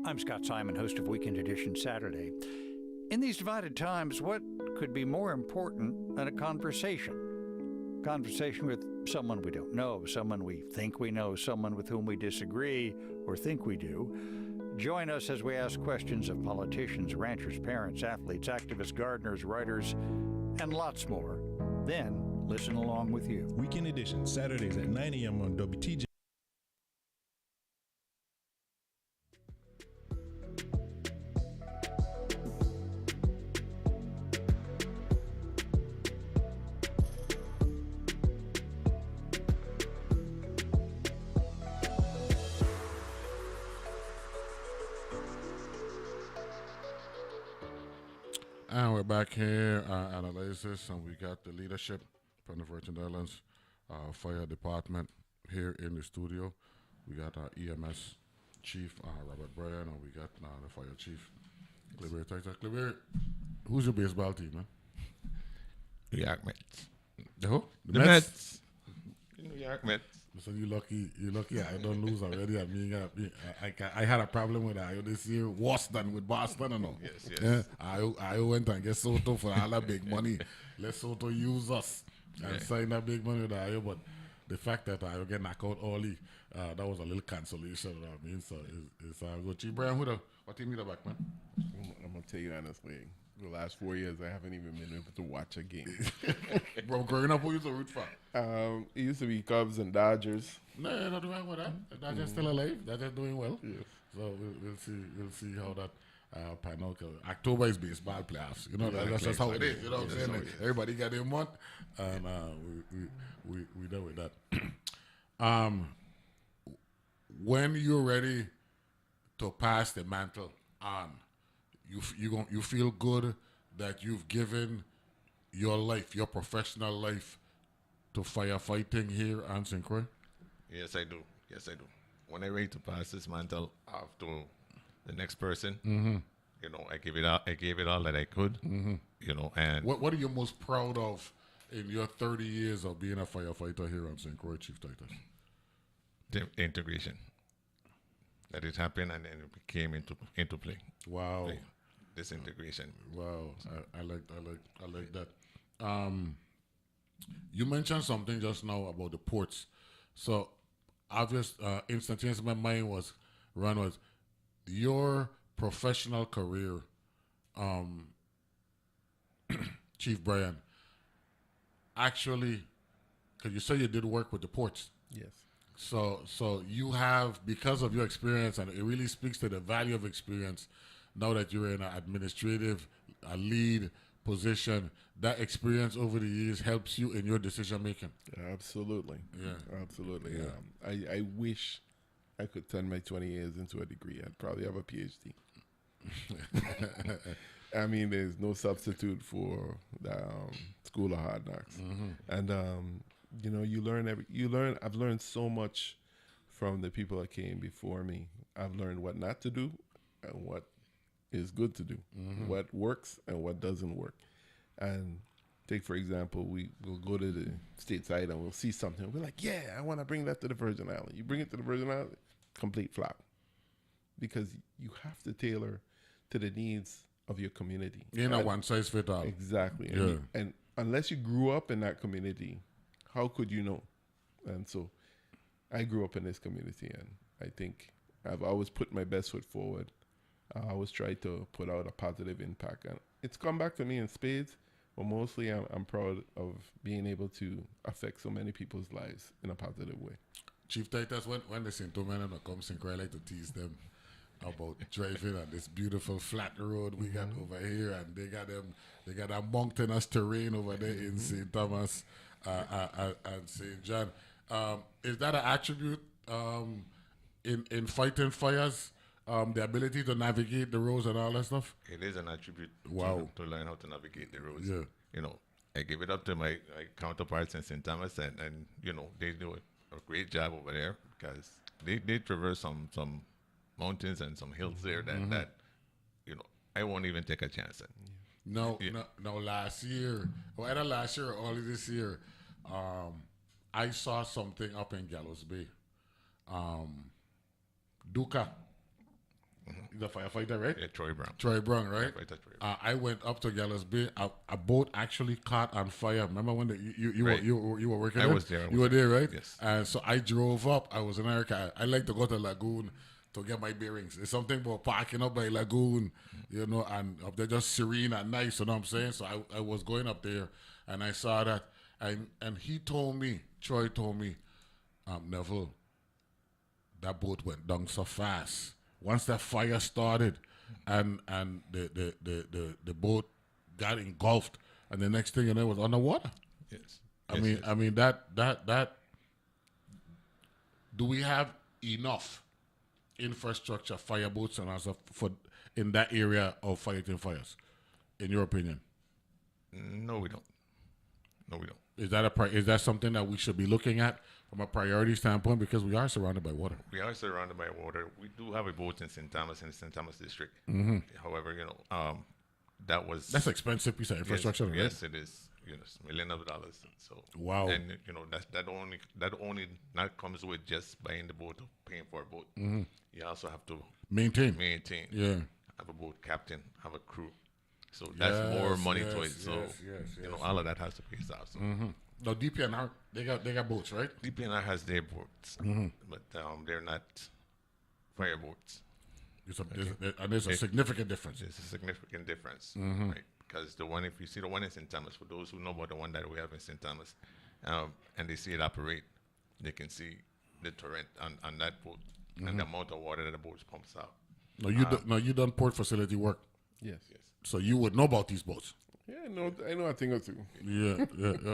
I'm Scott Simon, host of Weekend Edition Saturday. In these divided times, what could be more important than a conversation? Conversation with someone we don't know, someone we think we know, someone with whom we disagree or think we do. Join us as we ask questions of politicians, ranchers, parents, athletes, activists, gardeners, writers, and lots more. Then listen along with you.
Weekend Edition, Saturdays at 9 a.m. on WTJ.
And we're back here, Analyze This, and we got the leadership from the Virgin Islands Fire Department here in the studio. We got our EMS Chief, Robert Bryan, and we got the Fire Chief, Klebert, Titus. Klebert, who's your baseball team, man?
New York Mets.
The who?
The Mets. New York Mets.
So you lucky I don't lose already. I had a problem with Ayo this year, worse than with Boston, and all.
Yes.
Yeah, Ayo went and get Soto for all that big money. Let Soto use us and sign that big money with Ayo. But the fact that Ayo get knocked out early, that was a little consolation. You know what I mean? So it's good. Chief Brian, what team you the back, man?
I'm gonna tell you honestly. The last 4 years, I haven't even been able to watch a game.
Bro, growing up, who you used to root for?
It used to be Cubs and Dodgers.
No, you're not doing well with that. Dodgers still alive. Dodgers doing well. Yes. So we'll see how that pan out. October is baseball playoffs. You know, that's just how it is. You know what I'm saying? Everybody got their month, and we done with that. When you're ready to pass the mantle on, you feel good that you've given your life, your professional life, to firefighting here on St. Croix?
Yes, I do. When I ready to pass this mantle off to the next person, you know, I gave it all that I could. You know, and
what are you most proud of in your 30 years of being a firefighter here on St. Croix, Chief Titus?
The integration. That it happened and then it came into play.
Wow.
This integration.
Wow, I like that. You mentioned something just now about the ports. So, obvious, instantaneous in my mind was your professional career, Chief Brian. Actually, because you say you did work with the ports.
Yes.
So you have, because of your experience, and it really speaks to the value of experience. Now that you're in an administrative, lead position, that experience over the years helps you in your decision making.
Absolutely.
Yeah.
Absolutely. Yeah. I wish I could turn my 20 years into a degree. I'd probably have a PhD. I mean, there's no substitute for the School of Hard Knocks. And you know, I've learned so much from the people that came before me. I've learned what not to do and what is good to do, what works and what doesn't work. And take, for example, we'll go to the stateside and we'll see something. We're like, yeah, I want to bring that to the Virgin Islands. You bring it to the Virgin Islands, complete flop. Because you have to tailor to the needs of your community.
You know, one size fit all.
Exactly.
Yeah.
And unless you grew up in that community, how could you know? And so I grew up in this community, and I think I've always put my best foot forward. I always try to put out a positive impact. And it's come back to me in spades, but mostly I'm proud of being able to affect so many people's lives in a positive way.
Chief Titus, when the St. Domingue come St. Croix, I like to tease them about driving on this beautiful flat road we got over here, and they got a mountainous terrain over there in St. Thomas and St. John. Is that an attribute in fighting fires? The ability to navigate the roads and all that stuff?
It is an attribute to learn how to navigate the roads.
Yeah.
You know, I give it up to my counterparts in St. Thomas, and you know, they do a great job over there because they traverse some mountains and some hills there that you know, I won't even take a chance at.
No, last year, or either last year or early this year, I saw something up in Gallows Bay. Duca, the firefighter, right?
Yeah, Troy Brown.
Troy Brown, right?
Firefighter Troy Brown.
I went up to Gallows Bay. A boat actually caught on fire. Remember when you were working?
I was there.
You were there, right?
Yes.
And so I drove up. I was in America. I like to go to Lagoon to get my bearings. It's something about parking up by Lagoon, you know, and up there just serene and nice, you know what I'm saying? So I was going up there, and I saw that, and he told me, Troy told me, Neville, that boat went down so fast. Once that fire started, and the boat got engulfed, and the next thing you know, it was underwater.
Yes.
I mean that. Do we have enough infrastructure, fireboats and stuff for in that area of fighting fires, in your opinion?
No, we don't.
Is that something that we should be looking at from a priority standpoint, because we are surrounded by water?
We are surrounded by water. We do have a boat in St. Thomas, in the St. Thomas district. However, you know, that's
expensive piece of infrastructure.
Yes, it is. You know, it's millions of dollars. So
wow.
And you know, that only not comes with just buying the boat or paying for a boat. You also have to
maintain.
Yeah. Have a boat captain, have a crew. So that's more money to it. So you know, all of that has to pay itself. So.
No, DPNR, they got boats, right?
DPNR has their boats, but they're not fire boats.
There's a significant difference.
There's a significant difference, right? Because if you see the one in St. Thomas, for those who know about the one that we have in St. Thomas, and they see it operate, they can see the torrent on that boat and the amount of water that the boat pumps out.
No, you done port facility work.
Yes.
So you would know about these boats.
Yeah, no, I know a thing or two.
Yeah.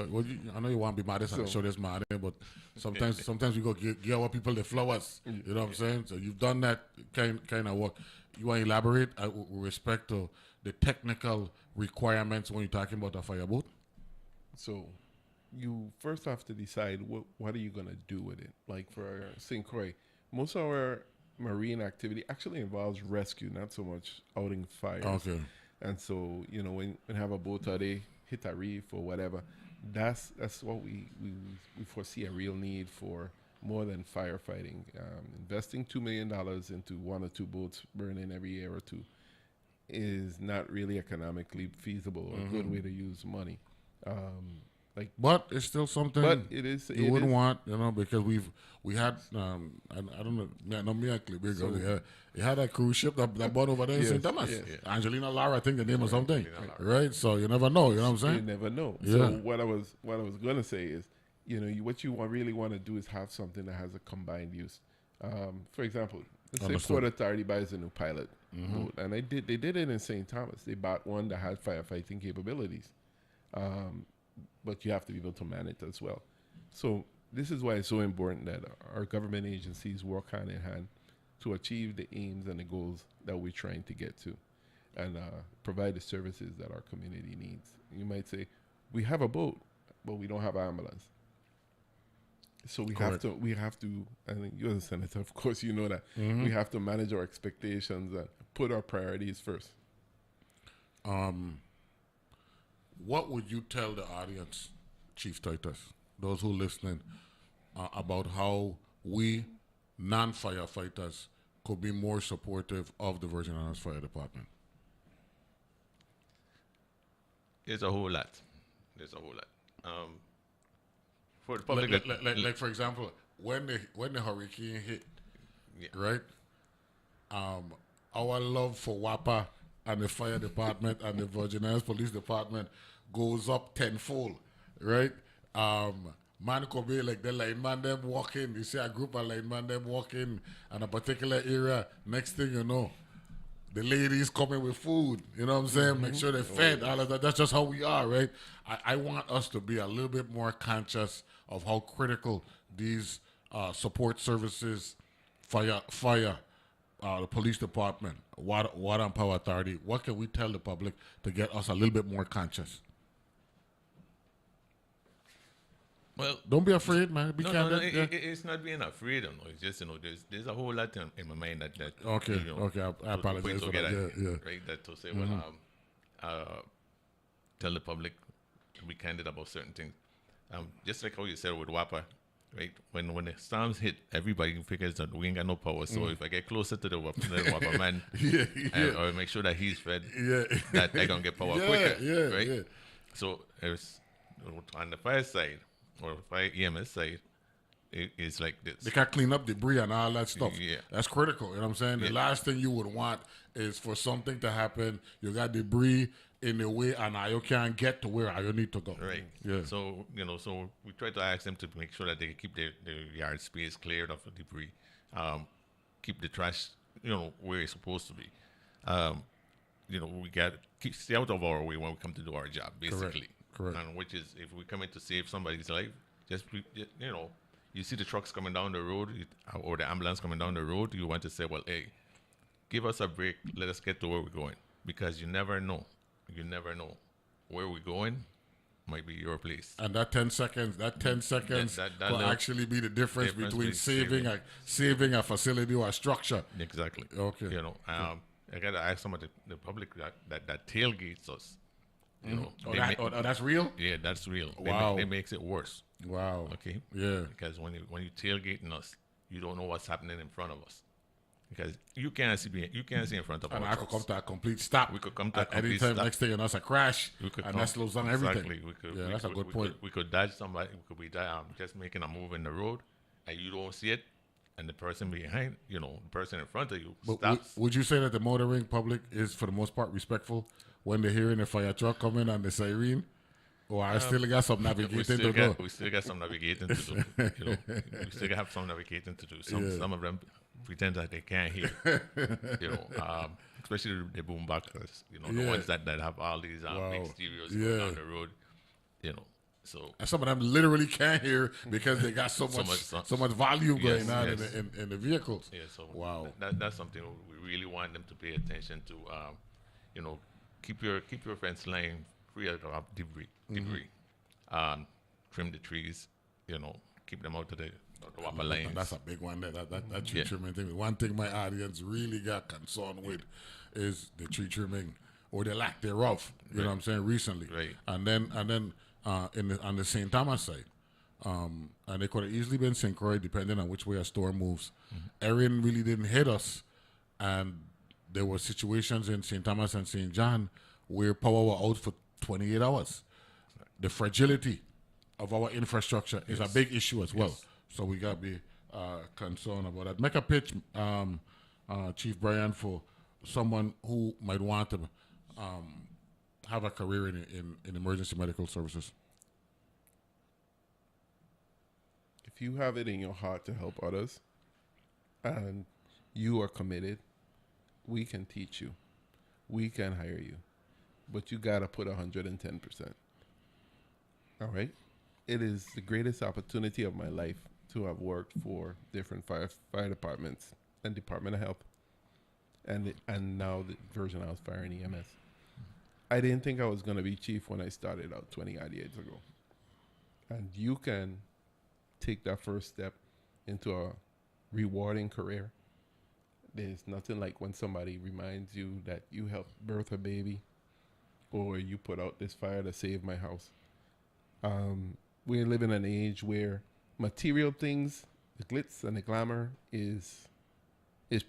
Well, I know you want to be modest and show this mad, but sometimes we go give our people the flowers. You know what I'm saying? So you've done that kind of work. You want to elaborate with respect to the technical requirements when you're talking about a fireboat?
So you first have to decide what are you going to do with it. Like for St. Croix, most of our marine activity actually involves rescue, not so much outing fires.
Okay.
And so, you know, when we have a boat or they hit a reef or whatever, that's what we foresee a real need for, more than firefighting. Investing $2 million into one or two boats burning every year or two is not really economically feasible or a good way to use money.
But it's still something.
But it is.
You wouldn't want, you know, because we had I don't know, me and Klebert, they had a cruise ship that bought over there in St. Thomas.
Yes.
Angelina Lara, I think the name or something, right? So you never know. You know what I'm saying?
You never know.
Yeah.
So what I was gonna say is, you know, what you really want to do is have something that has a combined use. For example, let's say Port Authority buys a new pilot boat, and they did it in St. Thomas. They bought one that had firefighting capabilities. But you have to be able to manage it as well. So this is why it's so important that our government agencies work hand in hand to achieve the aims and the goals that we're trying to get to, and provide the services that our community needs. You might say, we have a boat, but we don't have an ambulance. So we
Correct.
have to, I think you're the senator, of course, you know that.
Mhm.
We have to manage our expectations and put our priorities first.
What would you tell the audience, Chief Titus, those who listening, about how we non-firefighters could be more supportive of the Virgin Islands Fire Department?
There's a whole lot. For the public,
like for example, when the hurricane hit, right? Our love for WAPA and the fire department and the Virgin Islands Police Department goes up tenfold, right? Man could be like the lineman them walking. You see a group of lineman them walking in a particular area. Next thing you know, the ladies coming with food. You know what I'm saying? Make sure they're fed. All of that. That's just how we are, right? I want us to be a little bit more conscious of how critical these support services, fire, the police department, water and power authority. What can we tell the public to get us a little bit more conscious?
Well,
don't be afraid, man. Be candid.
It's not being afraid. It's just there's a whole lot in my mind that
okay. I apologize for that. Yeah.
Right, that to say, tell the public to be candid about certain things. Just like how you said with WAPA, right? When the storms hit, everybody figures that we ain't got no power. So if I get closer to the WAPA man, or make sure that he's fed, that I gonna get power quicker, right? Yeah. So it's on the fire side or fire EMS side, it's like this.
They can clean up debris and all that stuff.
Yeah.
That's critical. You know what I'm saying? The last thing you would want is for something to happen. You got debris in the way and you can't get to where you need to go.
Right.
Yeah.
So, so we try to ask them to make sure that they keep their yard space cleared of the debris. Keep the trash, where it's supposed to be. We got to stay out of our way when we come to do our job, basically.
Correct.
And which is, if we come in to save somebody's life, you see the trucks coming down the road or the ambulance coming down the road, you want to say, well, hey, give us a break. Let us get to where we're going. Because you never know. You never know. Where we're going might be your place.
And that 10 seconds will actually be the difference between saving a facility or a structure.
Exactly.
Okay.
I got to ask some of the public that tailgates us.
That's real?
Yeah, that's real.
Wow.
It makes it worse.
Wow.
Okay.
Yeah.
Because when you tailgating us, you don't know what's happening in front of us. Because you can't see in front of us.
And I could come to a complete stop.
We could come to a
complete
complete
stop.
stop.
Next thing you know, it's a crash. That slows down everything.
Exactly.
That's a good point.
We could dodge somebody. We could be just making a move in the road, and you don't see it, and the person behind, the person in front of you stops.
Would you say that the motoring public is, for the most part, respectful when they're hearing a fire truck coming and the siren? Or I still got some navigating to do?
We still got some navigating to do. We still have some navigating to do. Some of them pretend that they can't hear. Especially the boom boxers. The ones that have all these big stereos going down the road. So
and some of them literally can't hear because they got so much volume going on in the vehicles.
Yeah, so
wow,
that's something we really want them to pay attention to. Keep your fence line free of debris. Trim the trees. Keep them out of the WAPA lanes.
That's a big one. That tree trimming thing. One thing my audience really got concerned with is the tree trimming or the lack thereof. You know what I'm saying? Recently,
right?
And then on the St. Thomas side, and it could have easily been St. Croix, depending on which way a storm moves. Erin really didn't hit us, and there were situations in St. Thomas and St. John where power were out for 28 hours. The fragility of our infrastructure is a big issue as well. So we got to be concerned about that. Make a pitch, Chief Brian, for someone who might want to have a career in emergency medical services.
If you have it in your heart to help others and you are committed, we can teach you. We can hire you. But you got to put 110%. All right? It is the greatest opportunity of my life to have worked for different fire departments and Department of Health and now the Virgin Islands Fire and EMS. I didn't think I was going to be chief when I started out 20 odd years ago. And you can take that first step into a rewarding career. There's nothing like when somebody reminds you that you helped birth a baby, or you put out this fire to save my house. We live in an age where material things, the glitz and the glamour is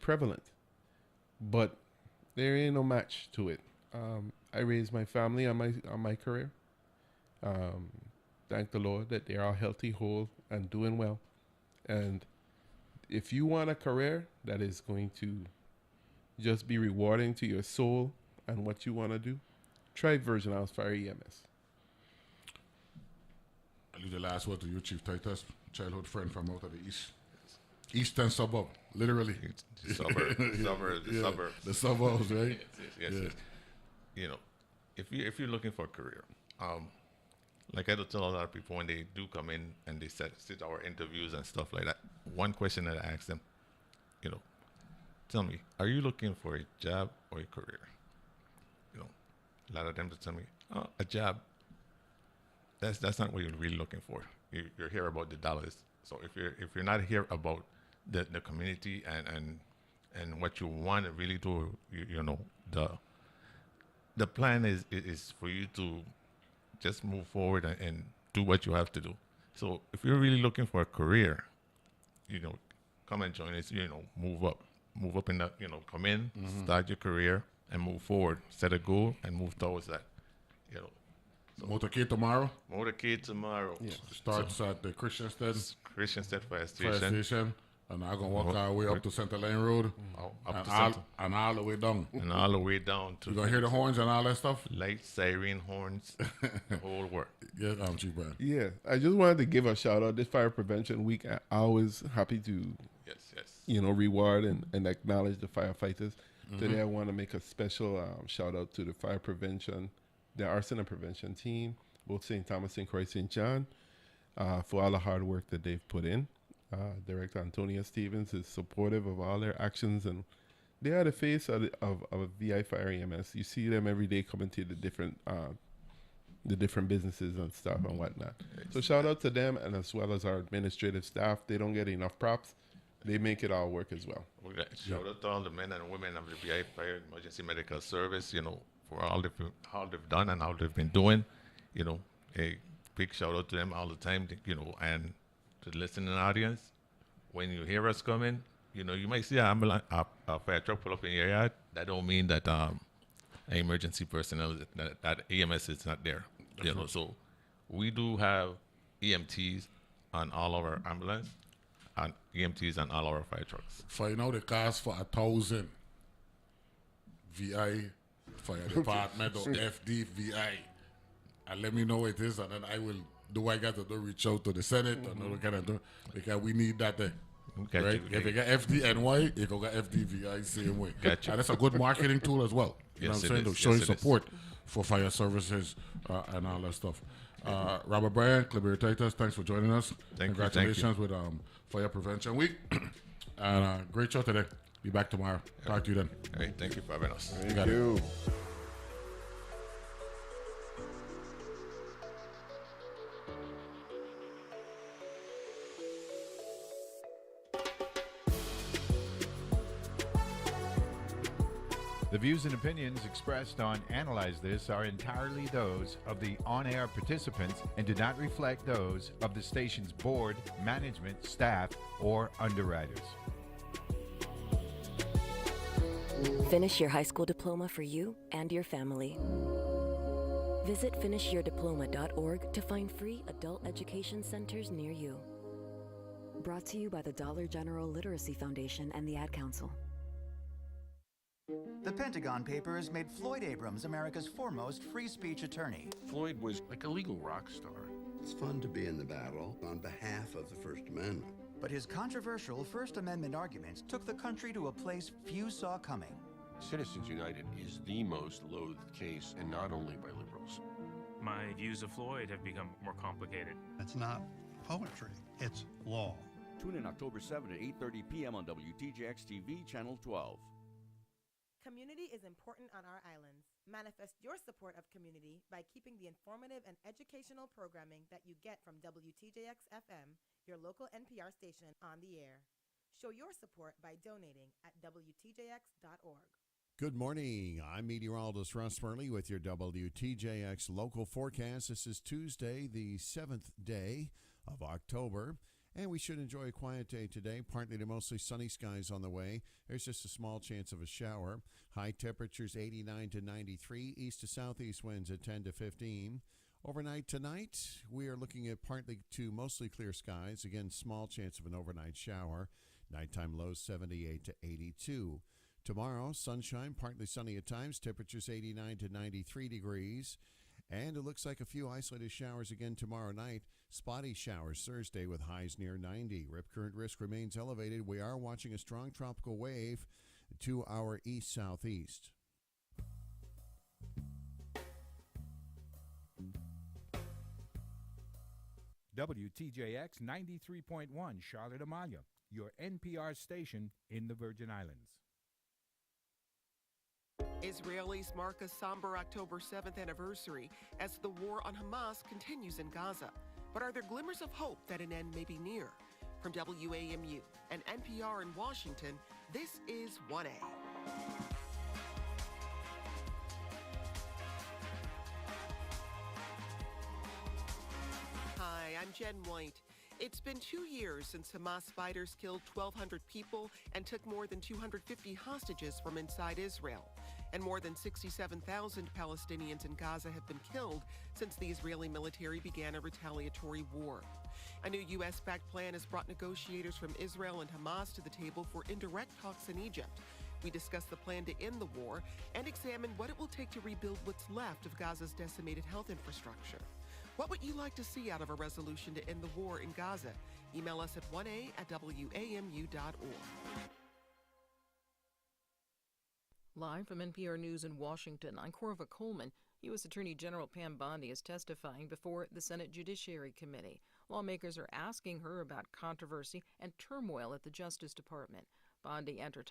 prevalent, but there ain't no match to it. I raised my family on my career. Thank the Lord that they are healthy, whole, and doing well. And if you want a career that is going to just be rewarding to your soul and what you want to do, try Virgin Islands Fire EMS.
I'll leave the last word to you, Chief Titus, childhood friend from out of the eastern suburb, literally.
The suburb.
The suburbs, right?
Yes. You know, if you're looking for a career, like I tell a lot of people when they do come in and they sit our interviews and stuff like that, one question that I ask them, you know, tell me, are you looking for a job or a career? You know, a lot of them tell me, oh, a job. That's not what you're really looking for. You're here about the dollars. So if you're not here about the community and what you want to really do, you know, the plan is for you to just move forward and do what you have to do. So if you're really looking for a career, you know, come and join us. You know, move up in that. You know, come in, start your career, and move forward. Set a goal and move towards that. You know. So
Motorcade tomorrow.
Yeah.
Starts at the Christianstead
Fire Station.
And I'm going to walk our way up to Center Lane Road. And all the way down.
And all the way down.
You're going to hear the horns and all that stuff?
Light, siren, horns, the whole work.
Yes, Chief Brian.
Yeah, I just wanted to give a shout out. This Fire Prevention Week, I always happy to, you know, reward and acknowledge the firefighters. Today I want to make a special shout out to the fire prevention, the arson and prevention team, both St. Thomas and Croix St. John, for all the hard work that they've put in. Director Antonia Stevens is supportive of all their actions, and they are the face of VI Fire EMS. You see them every day coming to the different businesses and stuff and whatnot. So shout out to them, and as well as our administrative staff. They don't get enough props. They make it all work as well.
Shout out to all the men and women of the VI Fire Emergency Medical Service, you know, for all they've done and all they've been doing. You know, a big shout out to them all the time, you know, and to the listening audience, when you hear us coming, you know, you might see a fire truck pull up in your yard. That don't mean that emergency personnel, that EMS is not there. You know, so we do have EMTs on all our ambulance and EMTs on all our fire trucks.
Find out the cost for 1,000 VI Fire Department or FDVI, and let me know what it is, and then I will do what I got to do, reach out to the Senate and all what kind of do, because we need that thing. Right? If you got FDNY, you got FDVI same way. And that's a good marketing tool as well. You know what I'm saying? To show support for fire services and all that stuff. Robert Bryan, Klebert Titus, thanks for joining us. Congratulations with Fire Prevention Week. And great show today. Be back tomorrow. Talk to you then.
All right, thank you for having us.
Thank you.
The views and opinions expressed on Analyze This are entirely those of the on-air participants and do not reflect those of the station's board, management, staff, or underwriters.
Finish your high school diploma for you and your family. Visit finishyourdiploma.org to find free adult education centers near you. Brought to you by the Dollar General Literacy Foundation and the Ad Council.
The Pentagon Papers made Floyd Abrams America's foremost free speech attorney.
Floyd was like a legal rock star.
It's fun to be in the battle on behalf of the First Amendment.
But his controversial First Amendment arguments took the country to a place few saw coming.
Citizens United is the most loathed case, and not only by liberals.
My views of Floyd have become more complicated.
It's not poetry, it's law.
Tune in October 7 at 8:30 p.m. on WTJX TV, Channel 12.
Community is important on our islands. Manifest your support of community by keeping the informative and educational programming that you get from WTJX-FM, your local NPR station, on the air. Show your support by donating at WTJX.org.
Good morning. I'm meteorologist Russ Furley with your WTJX local forecast. This is Tuesday, the 7th day of October. And we should enjoy a quiet day today. Partly to mostly sunny skies on the way. There's just a small chance of a shower. High temperatures 89 to 93. East to southeast winds at 10 to 15. Overnight tonight, we are looking at partly to mostly clear skies. Again, small chance of an overnight shower. Nighttime lows 78 to 82. Tomorrow, sunshine, partly sunny at times. Temperatures 89 to 93 degrees. And it looks like a few isolated showers again tomorrow night. Spotty showers Thursday with highs near 90. Rip current risk remains elevated. We are watching a strong tropical wave to our east-southeast.
WTJX 93.1 Charlotte Amalia, your NPR station in the Virgin Islands.
Israelis mark a somber October 7th anniversary as the war on Hamas continues in Gaza. But are there glimmers of hope that an end may be near? From WAMU and NPR in Washington, this is 1A. Hi, I'm Jen White. It's been 2 years since Hamas fighters killed 1,200 people and took more than 250 hostages from inside Israel. And more than 67,000 Palestinians in Gaza have been killed since the Israeli military began a retaliatory war. A new U.S.-backed plan has brought negotiators from Israel and Hamas to the table for indirect talks in Egypt. We discuss the plan to end the war and examine what it will take to rebuild what's left of Gaza's decimated health infrastructure. What would you like to see out of a resolution to end the war in Gaza? Email us at 1a@wamu.org.
Live from NPR News in Washington, I'm Corva Coleman. U.S. Attorney General Pam Bondi is testifying before the Senate Judiciary Committee. Lawmakers are asking her about controversy and turmoil at the Justice Department. Bondi and her